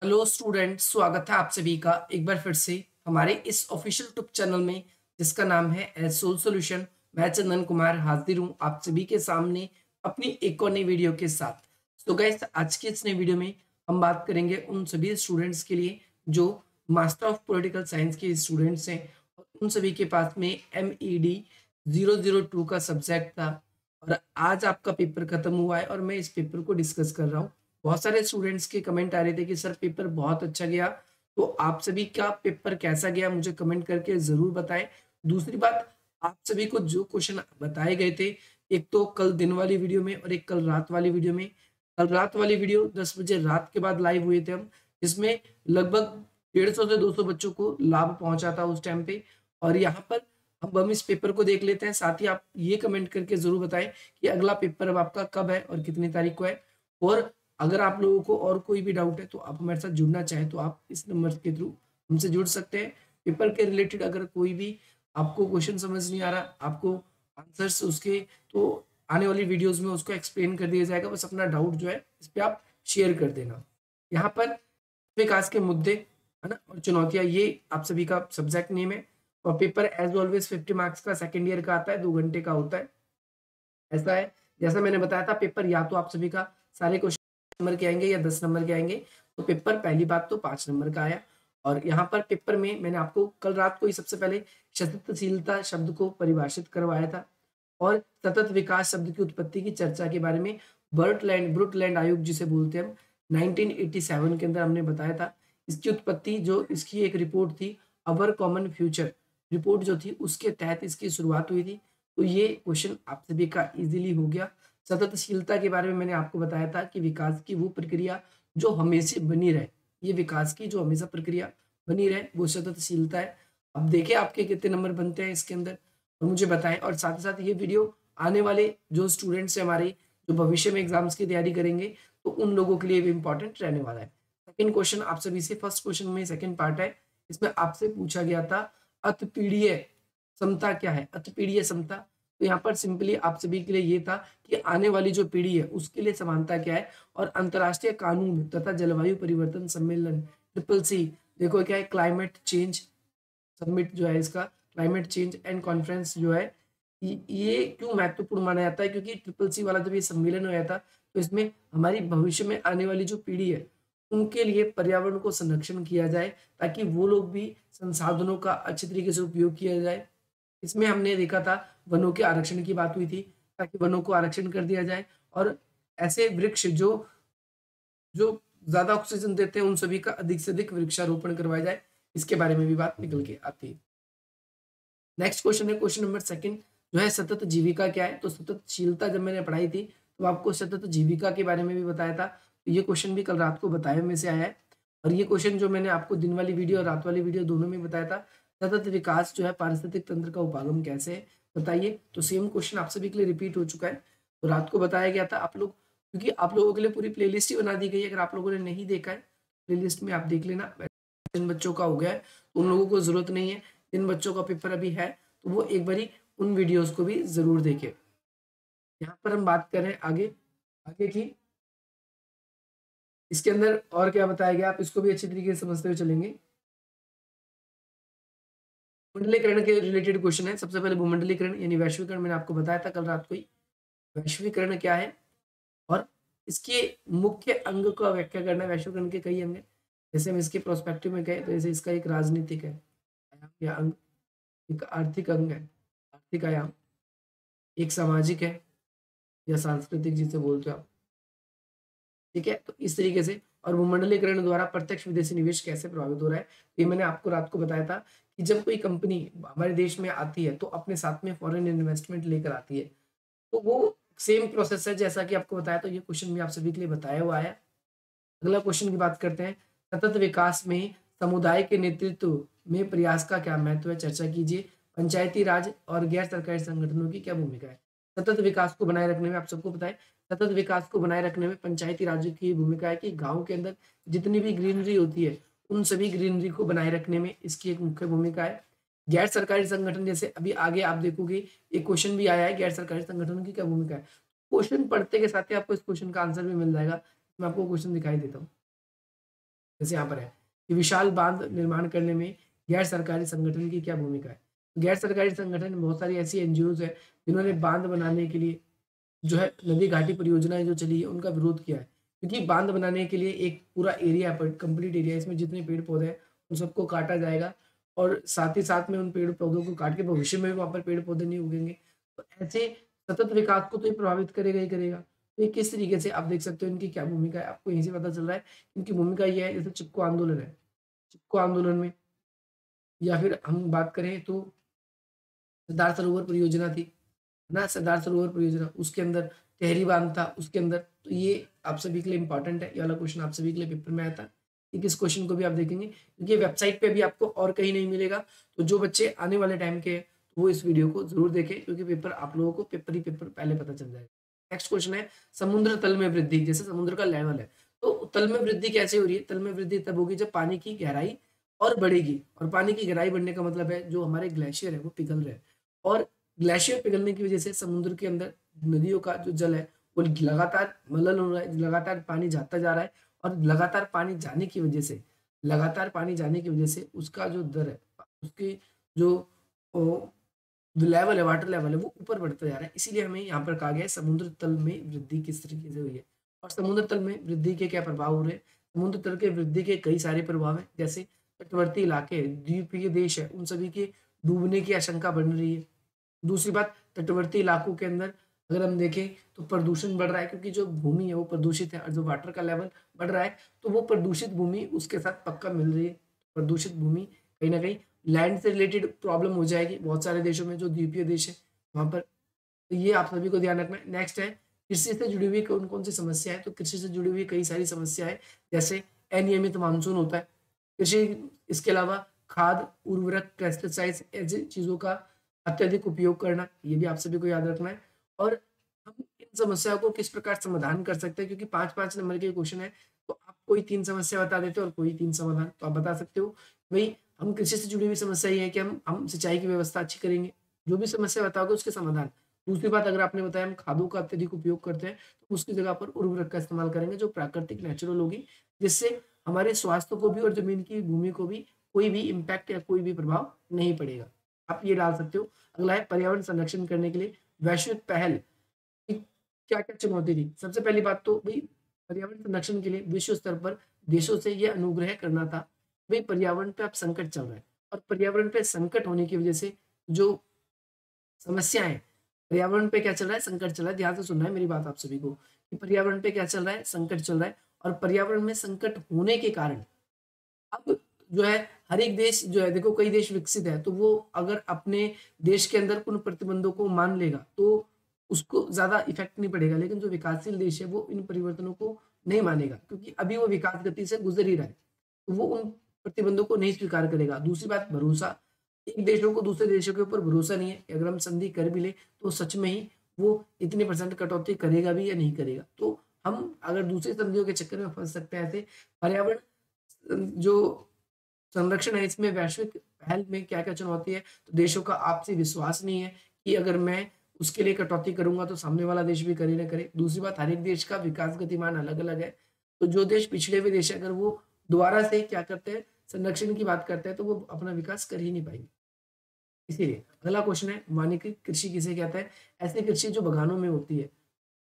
Hello student, स्वागत है आप सभी का एक बार फिर से हमारे इस ऑफिशियल यूट्यूब चैनल में जिसका नाम है एज सोल सॉल्यूशन। मैं चंदन कुमार हाजिर हूँ आप सभी के सामने अपनी एक और नई वीडियो के साथ। तो गाइस, आज की इस नई वीडियो में हम बात करेंगे उन सभी स्टूडेंट्स के लिए जो मास्टर ऑफ पॉलिटिकल साइंस के स्टूडेंट्स हैं और उन सभी के पास में MED 002 का सब्जेक्ट था और आज आपका पेपर खत्म हुआ है और मैं इस पेपर को डिस्कस कर रहा हूँ। बहुत सारे स्टूडेंट्स के कमेंट आ रहे थे कि सर पेपर बहुत अच्छा गया। तो आप सभी का पेपर कैसा गया मुझे कमेंट करके ज़रूर बताएं। दूसरी बात, आप सभी को जो क्वेश्चन बताए गए थे, एक तो कल दिन वाली वीडियो में और एक कल रात वाली वीडियो में। कल रात वाली वीडियो 10 बजे रात के बाद लाइव हुए थे हम, जिसमें लगभग 150 से 200 बच्चों को लाभ पहुंचा था उस टाइम पे। और यहाँ पर अब हम इस पेपर को देख लेते हैं, साथ ही आप ये कमेंट करके ज़रूर बताएं कि अगला पेपर अब आपका कब है और कितनी तारीख को है। और अगर आप लोगों को और कोई भी डाउट है तो आप हमारे साथ जुड़ना चाहें तो आप इस नंबर के थ्रू हमसे जुड़ सकते हैं। पेपर के रिलेटेड अगर कोई भी आपको क्वेश्चन समझ नहीं आ रहा, आपको आंसर्स उसके, तो आने वाली वीडियोस में उसको एक्सप्लेन कर दिया जाएगा। बस अपना डाउट जो है इस पे आप शेयर कर देना। यहाँ पर विकास के मुद्दे है ना और चुनौतियां, ये आप सभी का सब्जेक्ट नेम है। और पेपर एज ऑलवेज 50 मार्क्स का सेकेंड ईयर का आता है, 2 घंटे का होता है। ऐसा है, जैसा मैंने बताया था, पेपर या तो आप सभी का सारे क्वेश्चन नंबर के आएंगे या 10 नंबर के आएंगे। तो पेपर पहली बात तो 5 नंबर का आया। और यहाँ पर पेपर में मैंने आपको कल रात को ही सबसे पहले सततशीलता शब्द को परिभाषित करवाया था और सतत विकास शब्द की उत्पत्ति की चर्चा के बारे में ब्रुटलैंड आयोग जिसे बोलते हैं हम, 1987 के अंदर हमने बताया था। इसकी उत्पत्ति, जो इसकी एक रिपोर्ट थी, अवर कॉमन फ्यूचर रिपोर्ट जो थी, उसके तहत इसकी शुरुआत हुई थी। तो ये क्वेश्चन आप सभी का इजीली हो गया। सततशीलता के बारे में मैंने आपको बताया था कि विकास की वो प्रक्रिया जो हमेशा बनी रहे, ये विकास की जो हमेशा प्रक्रिया बनी रहे वो सततशीलता है। अब देखिए आपके कितने नंबर बनते हैं इसके अंदर और मुझे बताएं। और साथ ही साथ ये वीडियो आने वाले जो स्टूडेंट्स हैं हमारे, जो भविष्य में एग्जाम्स की तैयारी करेंगे, तो उन लोगों के लिए भी इंपॉर्टेंट रहने वाला है। सेकंड क्वेश्चन आप सभी से, फर्स्ट क्वेश्चन में सेकंड पार्ट है, इसमें आपसे पूछा गया था अतपीड़ीय समता क्या है। अतपीड़ीय समता, तो यहाँ पर सिंपली आप सभी के लिए ये था कि आने वाली जो पीढ़ी है उसके लिए समानता क्या है। और अंतर्राष्ट्रीय कानून तथा जलवायु परिवर्तन सम्मेलन CCC, देखो क्या है, क्लाइमेट चेंज समिट जो है, इसका क्लाइमेट चेंज एंड कॉन्फ्रेंस जो है, ये क्यों महत्वपूर्ण माना जाता है? क्योंकि CCC वाला जब ये सम्मेलन हुआ था तो इसमें हमारी भविष्य में आने वाली जो पीढ़ी है उनके लिए पर्यावरण को संरक्षण किया जाए, ताकि वो लोग भी संसाधनों का अच्छे तरीके से उपयोग किया जाए। इसमें हमने देखा था वनों के आरक्षण की बात हुई थी, ताकि वनों को आरक्षण कर दिया जाए और ऐसे वृक्ष जो जो ज्यादा ऑक्सीजन देते हैं उन सभी का अधिक से अधिक वृक्षारोपण करवाया जाए। इसके बारे में भी बात निकल के आती है। नेक्स्ट क्वेश्चन है, क्वेश्चन नंबर सेकंड जो है, सतत जीविका क्या है? तो सततशीलता जब मैंने पढ़ाई थी तो आपको सतत जीविका के बारे में भी बताया था। तो ये क्वेश्चन भी कल रात को बताए में से आया है। और ये क्वेश्चन जो मैंने आपको दिन वाली वीडियो और रात वाली वीडियो दोनों में बताया था, सतत विकास जो है पारिस्थितिक तंत्र का उपागम कैसे है, बताइए। तो सेम क्वेश्चन आप सभी के लिए रिपीट हो चुका है। तो रात को बताया गया था, आप लोग, क्योंकि आप लोगों के लिए पूरी प्लेलिस्ट ही बना दी गई है, अगर आप लोगों ने नहीं देखा है प्लेलिस्ट में आप देख लेना। जिन बच्चों का हो गया है तो उन लोगों को जरूरत नहीं है, जिन बच्चों का पेपर अभी है तो वो एक बारी उन वीडियोस को भी जरूर देखें। यहाँ पर हम बात कर रहे हैं आगे आगे की, इसके अंदर और क्या बताया गया, आप इसको भी अच्छी तरीके से समझते हुए चलेंगे। मंडलीकरण के रिलेटेड क्वेश्चन है। सबसे पहले भूमंडलीकरण यानी वैश्वीकरण मैंने आपको बताया था कल रात को ही। वैश्वीकरण क्या है और इसके मुख्य अंग का व्याख्या करना है। वैश्वीकरण के कई अंग हैं, जैसे हम इसके प्रोस्पेक्टिव में गए तो जैसे इसका एक राजनीतिक है आयाम या अंग, एक आर्थिक अंग है, आर्थिक आयाम, एक सामाजिक है या सांस्कृतिक जिसे बोलते हो आप, ठीक है। तो इस तरीके से, और भूमंडलीकरण द्वारा प्रत्यक्ष विदेशी निवेश कैसे प्रभावित हो रहा है, ये मैंने आपको रात को बताया था कि जब कोई कंपनी हमारे देश में आती है तो अपने साथ में फॉरेन इन्वेस्टमेंट लेकर आती है। तो वो सेम प्रोसेस है जैसा कि आपको बताया। तो ये क्वेश्चन भी आप सभी के लिए बताया हुआ है। अगला क्वेश्चन की बात करते हैं, सतत विकास में समुदाय के नेतृत्व में प्रयास का क्या महत्व है, चर्चा कीजिए। पंचायती राज और गैर सरकारी संगठनों की क्या भूमिका है? सतत विकास को बनाए रखने में, आप सबको पता है, सतत विकास को बनाए रखने में पंचायती राज की भूमिका है कि गांव के अंदर जितनी भी ग्रीनरी होती है उन सभी ग्रीनरी को बनाए रखने में इसकी एक मुख्य भूमिका है। गैर सरकारी संगठन, जैसे अभी आगे आप देखोगे एक क्वेश्चन भी आया है, गैर सरकारी संगठनों की क्या भूमिका है। क्वेश्चन पढ़ते के साथ ही आपको इस क्वेश्चन का आंसर भी मिल जाएगा। मैं आपको क्वेश्चन दिखाई देता हूँ। जैसे यहाँ पर है कि विशाल बांध निर्माण करने में गैर सरकारी संगठन की क्या भूमिका है। गैर सरकारी संगठन बहुत सारी ऐसी एनजीओज है जिन्होंने बांध बनाने के लिए जो है नदी घाटी परियोजनाएं जो चली है उनका विरोध किया है, क्योंकि बांध बनाने के लिए एक पूरा एरिया पर कंप्लीट एरिया, इसमें जितने पेड़ पौधे हैं उन सबको काटा जाएगा और साथ ही साथ में उन पेड़ पौधों को काट के भविष्य में भी वहां पर पेड़ पौधे नहीं उगेंगे। तो ऐसे सतत विकास को तो ये प्रभावित करेगा ही करेगा। तो ये किस तरीके से आप देख सकते हो इनकी क्या भूमिका है, आपको यहीं से पता चल रहा है। इनकी भूमिका ये है, जैसे चिपको आंदोलन है, चिपको आंदोलन में या फिर हम बात करें तो सरदार सरोवर परियोजना थी ना, सरदार सरोवर परियोजना, उसके अंदर टिहरी बांध था उसके अंदर। तो ये आप सभी के लिए इंपॉर्टेंट है, ये वाला क्वेश्चन आप सभी के लिए पेपर में आया था। ठीक है, इस क्वेश्चन को भी आप देखेंगे क्योंकि ये वेबसाइट पे भी आपको और कहीं नहीं मिलेगा। तो जो बच्चे आने वाले टाइम के हैं, तो वो इस वीडियो को जरूर देखें, क्योंकि पेपर आप लोगों को पेपर ही पेपर पहले पता चल जाएगा। नेक्स्ट क्वेश्चन है समुद्र तल में वृद्धि, जैसे समुद्र का लेवल है तो तल में वृद्धि कैसे हो रही है। तल में वृद्धि तब होगी जब पानी की गहराई और बढ़ेगी, और पानी की गहराई बढ़ने का मतलब है जो हमारे ग्लेशियर है वो पिघल रहे हैं, और ग्लेशियर पिघलने की वजह से समुद्र के अंदर नदियों का जो जल है वो लगातार मलल हो रहा है, लगातार पानी जाता जा रहा है, और लगातार पानी जाने की वजह से, लगातार पानी जाने की वजह से उसका जो दर है, उसकी जो जो लेवल है, वाटर लेवल है, वो ऊपर बढ़ता जा रहा है। इसीलिए हमें यहाँ पर कहा गया है समुद्र तल में वृद्धि किस तरीके से हुई है। और समुद्र तल में वृद्धि के क्या प्रभाव हो रहे हैं। समुद्र तल के वृद्धि के कई सारे प्रभाव हैं, जैसे तटवर्ती इलाके, द्वीपीय देश है, उन सभी के डूबने की आशंका बढ़ रही है। दूसरी बात, तटवर्ती इलाकों के अंदर अगर हम देखें तो प्रदूषण बढ़ रहा है, क्योंकि जो भूमि है वो प्रदूषित है, और जो वाटर का लेवल बढ़ रहा है तो वो प्रदूषित भूमि उसके साथ पक्का मिल रही है। प्रदूषित भूमि कहीं ना कहीं लैंड से रिलेटेड प्रॉब्लम हो जाएगी बहुत सारे देशों में, जो द्वीपीय देश है वहां पर। तो ये आप सभी को ध्यान रखना है। नेक्स्ट है कृषि से जुड़ी हुई कौन कौन सी समस्या है। तो कृषि से जुड़ी हुई कई सारी समस्या है, जैसे अनियमित मानसून होता है कृषि, इसके अलावा खाद, उर्वरक, पेस्टिसाइड्स ऐसी चीजों का अत्यधिक उपयोग करना, ये भी आप सभी को याद रखना है। और हम इन समस्याओं को किस प्रकार समाधान कर सकते हैं, क्योंकि 5-5 नंबर के क्वेश्चन है, तो आप कोई 3 समस्या बता देते हो और कोई 3 समाधान, तो आप बता सकते हो भाई हम कृषि से जुड़ी हुई समस्या ये है कि हम सिंचाई की व्यवस्था अच्छी करेंगे, जो भी समस्या बताओगे उसके समाधान। दूसरी बात, अगर आपने बताया हम खादों का अत्यधिक उपयोग करते हैं, तो उसकी जगह पर उर्वरक का इस्तेमाल करेंगे जो प्राकृतिक नेचुरल होगी, जिससे हमारे स्वास्थ्य को भी और जमीन की भूमि को भी कोई भी इम्पैक्ट या कोई भी प्रभाव नहीं पड़ेगा। आप ये डाल सकते हो। अगला है पर्यावरण संरक्षण करने के लिए वैश्विक पहल की क्या-क्या चुनौती थी। सबसे पहली बात तो भई पर्यावरण संरक्षण के लिए विश्व स्तर पर देशों से ये अनुग्रह करना था, भई पर्यावरण पे अब संकट चल रहा है, और पर्यावरण पे संकट होने की वजह से जो समस्याएँ हैं, पर्यावरण पे क्या चल रहा है? संकट चल रहा है। ध्यान से सुनना है मेरी बात आप सभी को, कि पर्यावरण पे क्या चल रहा है? संकट चल रहा है, और पर्यावरण में संकट होने के कारण अब जो है हर एक देश जो है, देखो कई देश विकसित है, तो वो अगर अपने देश के अंदर उन प्रतिबंधों को मान लेगा तो उसको ज़्यादा इफ़ेक्ट नहीं पड़ेगा। लेकिन जो विकासशील देश है वो इन परिवर्तनों को नहीं मानेगा, क्योंकि अभी वो विकास गति से गुज़र ही रहा है। तो वो उन प्रतिबंधों को नहीं स्वीकार करेगा। दूसरी बात, भरोसा। एक देशों को दूसरे देशों के ऊपर भरोसा नहीं है कि अगर हम संधि कर भी लें तो सच में ही वो इतने परसेंट कटौती करेगा भी या नहीं करेगा। तो हम अगर दूसरी संधियों के चक्कर में फँस सकते हैं ऐसे। पर्यावरण जो संरक्षण है, इसमें वैश्विक पहल में क्या-क्या चुनौती है? तो देशों का आपसी विश्वास नहीं है कि अगर मैं उसके लिए कटौती करूँगा तो सामने वाला देश भी करे ना करे। दूसरी बात, हर एक देश का विकास गतिमान अलग-अलग है। तो जो देश पिछड़े हुए देश है, अगर वो दोबारा से क्या करते हैं, संरक्षण की बात करते हैं, तो वो अपना विकास कर ही नहीं पाएँगे। इसीलिए अगला क्वेश्चन है वानिकी कृषि किसे कहते हैं? ऐसी कृषि जो बागानों में होती है,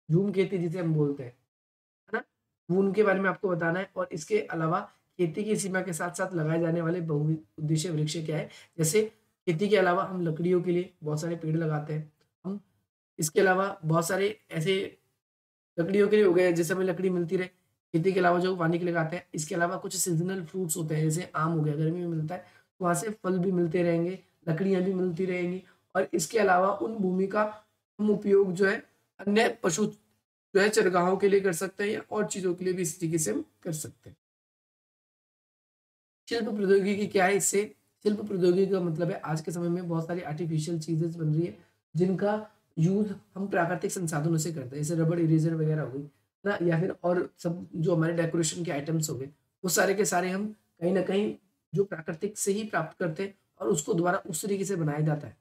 झूम खेती जिसे हम बोलते हैं। है ना? वो उनके बारे में आपको बताना है, और इसके अलावा खेती की सीमा के साथ-साथ लगाए जाने वाले बहुउद्देशीय वृक्ष क्या है? जैसे खेती के अलावा हम लकड़ियों के लिए बहुत सारे पेड़ लगाते हैं। हम इसके अलावा बहुत सारे ऐसे लकड़ियों के लिए हो गए, जैसे हमें लकड़ी मिलती रहे। खेती के अलावा जो पानी के लगाते हैं, इसके अलावा कुछ सीज़नल फ्रूट्स होते हैं, जैसे आम हो गया, गर्मी में मिलता है, तो वहाँ से फल भी मिलते रहेंगे, लकड़ियाँ भी मिलती रहेंगी, और इसके अलावा उन भूमि का हम उपयोग जो है अन्य पशु जो है चरगाहों के लिए कर सकते हैं, या और चीज़ों के लिए भी इस तरीके से हम कर सकते हैं। शिल्प प्रौद्योगिकी क्या है इससे? शिल्प प्रौद्योगिकी का मतलब है आज के समय में बहुत सारी आर्टिफ़िशियल चीज़ें बन रही है, जिनका यूज़ हम प्राकृतिक संसाधनों से करते हैं। जैसे रबड़ इरेज़र वग़ैरह हो गई, है ना? या फिर और सब जो हमारे डेकोरेशन के आइटम्स हो गए, वो सारे के सारे हम कहीं न कहीं जो प्राकृतिक से ही प्राप्त करते हैं, और उसको दोबारा उस तरीके से बनाया जाता है।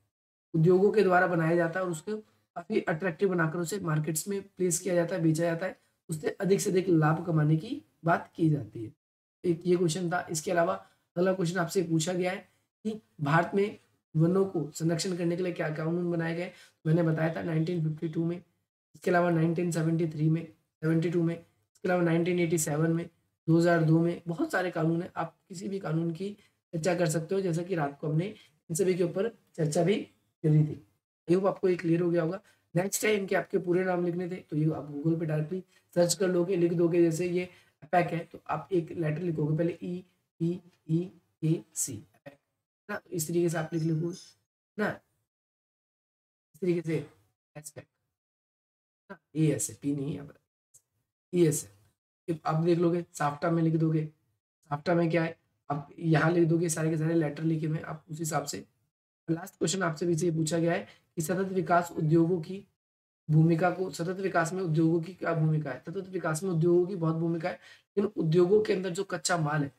उद्योगों के द्वारा बनाया जाता है, और उसको काफ़ी अट्रैक्टिव बनाकर उसे मार्केट्स में प्लेस किया जाता है, बेचा जाता है। उससे अधिक लाभ कमाने की बात की जाती है। एक ये क्वेश्चन था। इसके अलावा अगला क्वेश्चन आपसे पूछा गया है कि भारत में वनों को संरक्षण करने के लिए क्या कानून बनाए गए? मैंने बताया था 1952 में, इसके अलावा 1973 में, 72 में, इसके अलावा 1987 में, 2002 में, बहुत सारे कानून हैं। आप किसी भी कानून की चर्चा कर सकते हो, जैसा कि रात को हमने इन सभी के ऊपर चर्चा भी करी थी। आई होप आपको ये क्लियर हो गया होगा। नेक्स्ट है इनके आपके पूरे नाम लिखने थे, तो ये आप गूगल पे डायरेक्टली सर्च कर लोगे, लिख दोगे। जैसे ये पैक है तो आप एक लेटर लिखोगे पहले ई पी ई ए सी ना, तो इस तरीके से आप लिख लोगे ना, इस तरीके से एस्पेक्ट ना, ए एस है, पी नहीं है, ई एस है। फिर आप देख लोगे साफ्टा में लिख दोगे, साफ्टा में क्या है, आप यहाँ लिख दोगे सारे के सारे लेटर लिखे हुए आप उस हिसाब से। लास्ट क्वेश्चन आपसे भी से पूछा गया है कि सतत विकास उद्योगों की भूमिका को, सतत विकास में उद्योगों की क्या भूमिका है? सतत विकास में उद्योगों की बहुत भूमिका है, लेकिन उद्योगों के अंदर जो कच्चा माल है,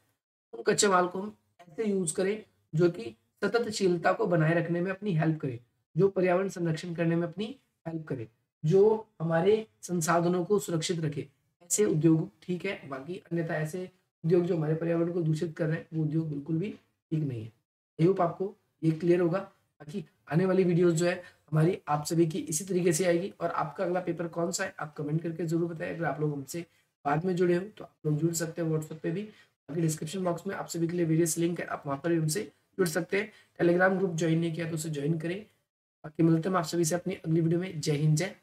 उन कच्चे माल को हम ऐसे यूज करें जो कि सततशीलता को बनाए रखने में अपनी हेल्प करे, जो पर्यावरण संरक्षण करने में अपनी हेल्प करे, जो हमारे संसाधनों को सुरक्षित रखे, ऐसे उद्योग ठीक है। बाकी अन्यथा ऐसे उद्योग जो हमारे पर्यावरण को दूषित कर रहे हैं, वो उद्योग बिल्कुल भी ठीक नहीं है। आई होप आपको ये क्लियर होगा। बाकी आने वाली वीडियोस जो है हमारी आप सभी की इसी तरीके से आएगी। और आपका अगला पेपर कौन सा है आप कमेंट करके जरूर बताएं। अगर आप लोग हमसे बाद में जुड़े हो तो आप लोग जुड़ सकते हैं व्हाट्सएप पे भी, बाकी डिस्क्रिप्शन बॉक्स में आप सभी के लिए वेरियस लिंक है, आप वहाँ पर भी हमसे जुड़ सकते हैं। टेलीग्राम ग्रुप ज्वाइन नहीं किया तो उसे ज्वाइन करें। बाकी मिलते हैं आप सभी से अपनी अगली वीडियो में। जय हिंद, जय